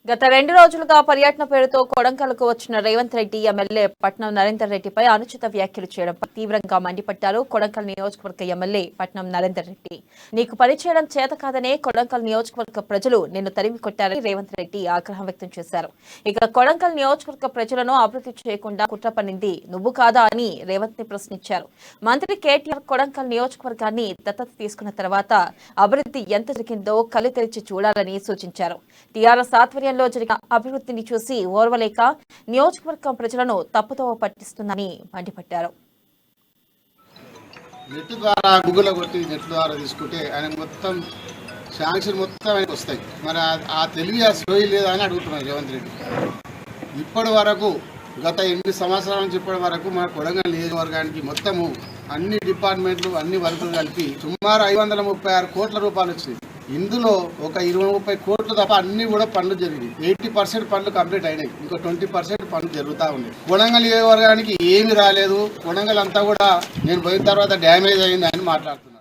గత 2 రోజులుగా పర్యటన పేరుతో కొడంగల్కు వచ్చిన రేవంత్ రెడ్డి ఎమ్మెల్యే పట్నం నరేందర్ రెడ్డిపై అనుచిత వ్యాఖ్యలు చేయడంపై తీవ్రంగా మండిపడ్డారు కొడంగల్ నియోజకవర్గ ఎమ్మెల్యే పట్నం నరేందర్ రెడ్డి. నీకు పనిచేయడం చేత కాదనే కొడంగల్ నియోజకవర్గ ప్రజలు నిన్ను తరిమి కొట్టారని రేవంత్ రెడ్డి ఆగ్రహం వ్యక్తం చేశారు. ఇక కొడంగల్ నియోజకవర్గ ప్రజలను అభివృద్ధి చేయకుండా కుట్ర పన్నింది నువ్వు కాదా అని రేవంత్ ని ప్రశ్నించారు. మంత్రి కేటీఆర్ కొడంగల్ నియోజకవర్గాన్ని దత్తత తీసుకున్న తర్వాత అభివృద్ధి ఎంత జరిగిందో కళ్ళు తెరిచి చూడాలని సూచించారు. టీఆర్ఎస్ ఆధ్వర్యంలో జరిగిన అభివృద్ధిని చూసి ఓర్వలేక నియోజకవర్గం ప్రజలను తప్పుదోవ పట్టిస్తుందని మండిపడ్డారు. నెట్ ద్వారా గూగుల్లో కొట్టి నెట్ ద్వారా తీసుకుంటే ఆయన మొత్తం శాంక్షన్ మొత్తం ఆయనకు వస్తాయి. మరి ఆ తెలివి ఆ సోయి లేదా అని అడుగుతున్నారు రేవంత్ రెడ్డి. ఇప్పటి వరకు గత 8 సంవత్సరాల నుంచి ఇప్పటి వరకు మన కొడంగల్ నియోజకవర్గానికి మొత్తము అన్ని డిపార్ట్మెంట్లు అన్ని వర్కులు కలిపి సుమారు 536 కోట్ల రూపాయలు వచ్చినాయి. ఇందులో ఒక 20-30 కోట్లు తప్ప అన్ని కూడా పనులు జరిగినాయి. 80% పనులు కంప్లీట్ అయినాయి. ఇంకో 20% పనులు జరుగుతూ ఉన్నాయి. కొడంగల్ నియోజకవర్గానికి ఏమి రాలేదు. కొడంగల్ అంతా కూడా నేను పోయిన తర్వాత డ్యామేజ్ అయింది అని మాట్లాడుతున్నాను.